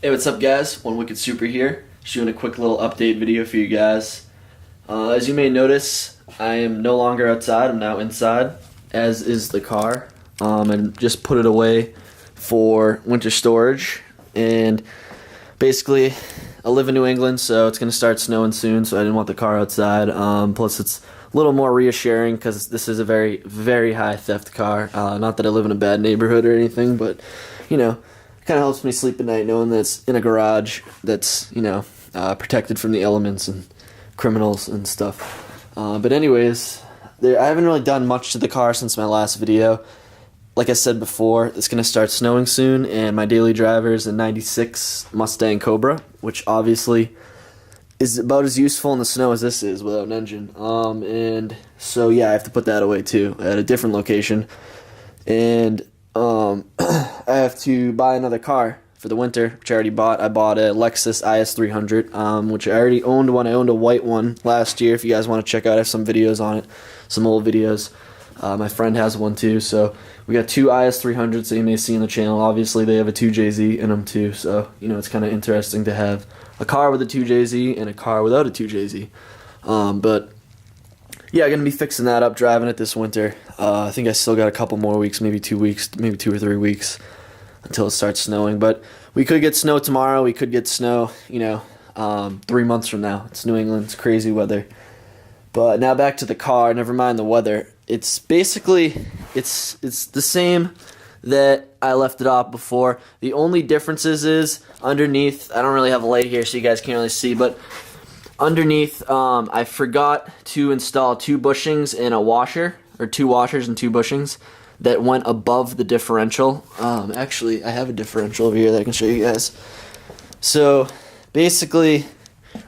Hey, what's up guys? One Wicked Supra here, just doing a quick little update video for you guys. As you may notice, I am no longer outside, I'm now inside, as is the car. And just put it away for winter storage. And basically, I live in New England, so it's going to start snowing soon, so I didn't want the car outside. Plus it's a little more reassuring because this is a very, very high theft car. Not that I live in a bad neighborhood or anything, but, you know, kind of helps me sleep at night knowing that it's in a garage that's, you know, protected from the elements and criminals and stuff. But anyways, I haven't really done much to the car since my last video. Like I said before, it's going to start snowing soon, and my daily driver is a 96 Mustang Cobra, which obviously is about as useful in the snow as this is without an engine. And so yeah, I have to put that away too at a different location. And I have to buy another car for the winter, which I already bought. I bought a Lexus IS300, which I already owned one. I owned a white one last year. If you guys want to check out, I have some videos on it, some old videos. My friend has one too, so we got two IS300s that you may see on the channel. Obviously, they have a 2JZ in them too, so you know it's kind of interesting to have a car with a 2JZ and a car without a 2JZ. But yeah, I'm gonna be fixing that up, driving it this winter. I think I still got a couple more weeks, maybe 2 weeks, maybe 2 or 3 weeks until it starts snowing. But we could get snow tomorrow. We could get snow, you know, 3 months from now. It's New England. It's crazy weather. But now back to the car. Never mind the weather. It's basically it's the same that I left it off before. The only differences is underneath. I don't really have a light here, so you guys can't really see, but underneath, I forgot to install 2 bushings and a washer, or 2 washers and 2 bushings that went above the differential. Actually, I have a differential over here that I can show you guys. So basically,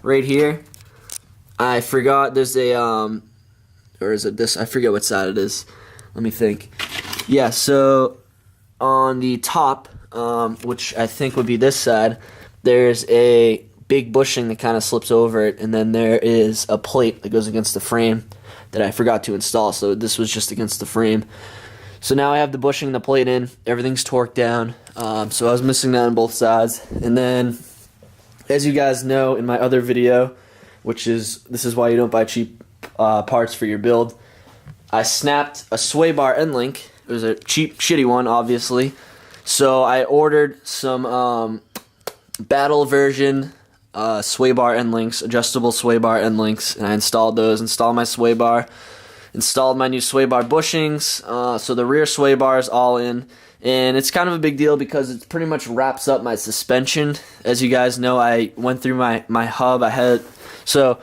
right here, I forgot there's a, or is it this? I forget what side it is. Let me think. Yeah, so on the top, which I think would be this side, there's a big bushing that kind of slips over it, and then there is a plate that goes against the frame that I forgot to install, so this was just against the frame. So now I have the bushing and the plate in, everything's torqued down, so I was missing that on both sides. And then, as you guys know in my other video, which is, this is why you don't buy cheap parts for your build, I snapped a sway bar end link. It was a cheap, shitty one, obviously. So I ordered some battle version sway bar end links, adjustable sway bar end links, and I installed those, installed my sway bar, installed my new sway bar bushings, so the rear sway bar is all in, and it's kind of a big deal because it pretty much wraps up my suspension. As you guys know, I went through my hub. I had, so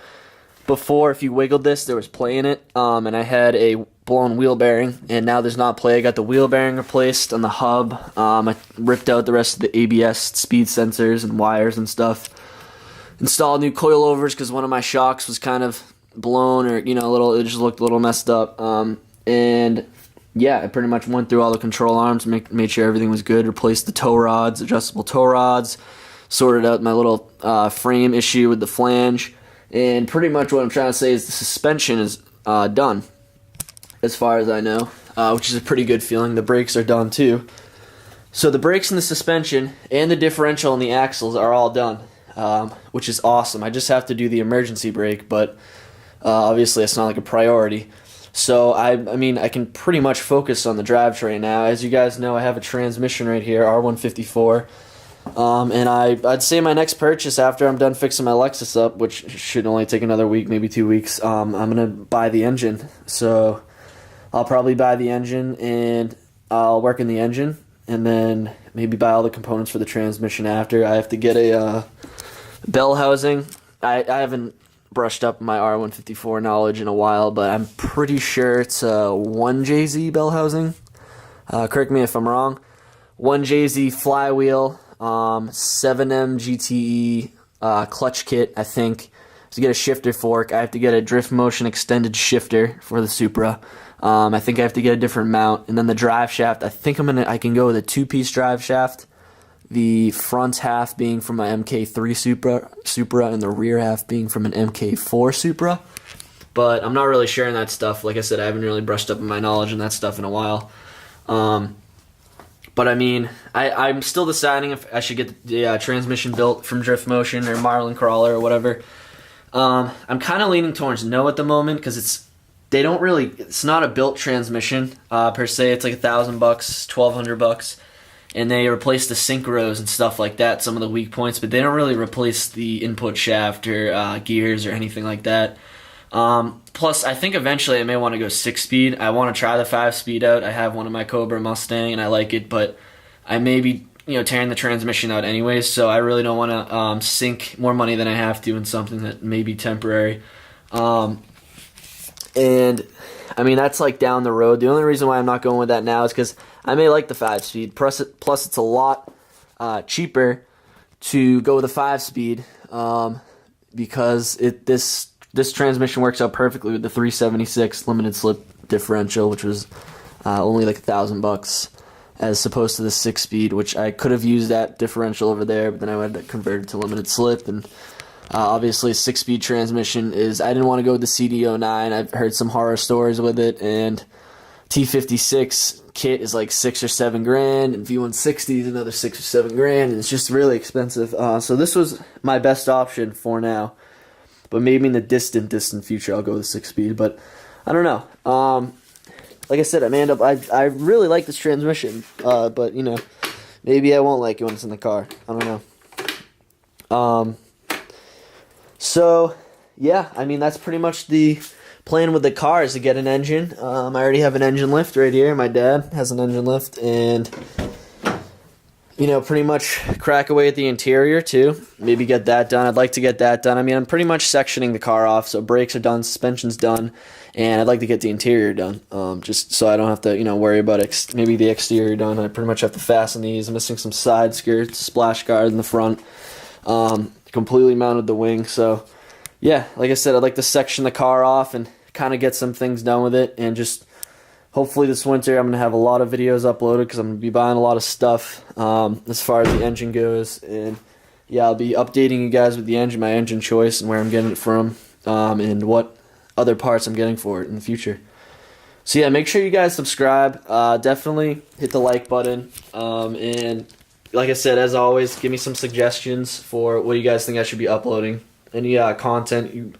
before, if you wiggled this, there was play in it, and I had a blown wheel bearing, and now there's not play. I got the wheel bearing replaced on the hub. I ripped out the rest of the ABS speed sensors and wires and stuff. Installed new coilovers because one of my shocks was kind of blown, or you know, a little. It just looked a little messed up. And yeah, I pretty much went through all the control arms, made sure everything was good. Replaced the tow rods, adjustable tow rods. Sorted out my little frame issue with the flange. And pretty much what I'm trying to say is the suspension is done, as far as I know, which is a pretty good feeling. The brakes are done too. So the brakes and the suspension and the differential and the axles are all done. Which is awesome. I just have to do the emergency brake, but obviously it's not like a priority. So I mean, I can pretty much focus on the drivetrain now. As you guys know, I have a transmission right here, R154. And I'd say my next purchase after I'm done fixing my Lexus up, which should only take another week, maybe 2 weeks, I'm gonna buy the engine. So I'll probably buy the engine and I'll work in the engine, and then maybe buy all the components for the transmission after. I have to get a bell housing. I haven't brushed up my R154 knowledge in a while, but I'm pretty sure it's a 1JZ bell housing. Correct me if I'm wrong. 1JZ flywheel, 7M GTE clutch kit, I think. To get a shifter fork, I have to get a drift motion extended shifter for the Supra. I think I have to get a different mount, and then the drive shaft. I think I can go with a 2-piece drive shaft. The front half being from my MK3 Supra, and the rear half being from an MK4 Supra. But I'm not really sharing that stuff. Like I said, I haven't really brushed up on my knowledge on that stuff in a while. But I mean, I'm still deciding if I should get the transmission built from Drift Motion or Marlin Crawler or whatever. I'm kind of leaning towards no at the moment because it's not a built transmission per se. It's like $1,000, $1,200, and they replace the synchros and stuff like that, some of the weak points, but they don't really replace the input shaft or gears or anything like that. Plus, I think eventually I may want to go 6-speed. I want to try the 5-speed out. I have one in my Cobra Mustang and I like it, but I may be tearing the transmission out anyways, so I really don't want to sink more money than I have to in something that may be temporary. And I mean, that's like down the road. The only reason why I'm not going with that now is because I may like the 5-speed. Plus, it's a lot cheaper to go with a 5-speed because this transmission works out perfectly with the 376 limited slip differential, which was only like $1,000, as opposed to the 6-speed, which I could have used that differential over there, but then I had to convert it to limited slip. And obviously, 6-speed transmission I didn't want to go with the CD09. I've heard some horror stories with it, and T56 kit is like $6 or $7 grand, and V160 is another $6 or $7 grand, and it's just really expensive. So this was my best option for now, but maybe in the distant future I'll go with the 6-speed. But I don't know. Like I said, Amanda, I really like this transmission, but maybe I won't like it when it's in the car. I don't know. So yeah, I mean, that's pretty much the plan with the car, is to get an engine. I already have an engine lift right here. My dad has an engine lift, and pretty much crack away at the interior too. Maybe get that done. I'd like to get that done. I mean, I'm pretty much sectioning the car off, so brakes are done, suspension's done, and I'd like to get the interior done, just so I don't have to worry about maybe the exterior done. I pretty much have to fasten these. I'm missing some side skirts, splash guard in the front, completely mounted the wing. So yeah, like I said, I'd like to section the car off and kind of get some things done with it, and just hopefully this winter I'm going to have a lot of videos uploaded, because I'm going to be buying a lot of stuff as far as the engine goes. And yeah, I'll be updating you guys with the engine, my engine choice, and where I'm getting it from, and what other parts I'm getting for it in the future. So yeah, make sure you guys subscribe. Definitely hit the like button. And like I said, as always, give me some suggestions for what you guys think I should be uploading. Any content you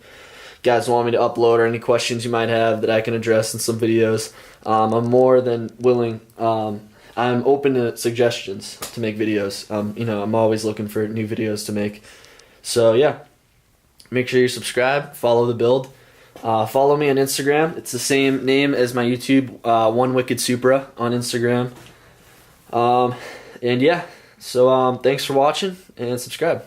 guys want me to upload, or any questions you might have that I can address in some videos. I'm more than willing. I'm open to suggestions to make videos. I'm always looking for new videos to make. So yeah, make sure you subscribe, follow the build. Follow me on Instagram. It's the same name as my YouTube, One Wicked Supra on Instagram. And yeah, so thanks for watching, and subscribe.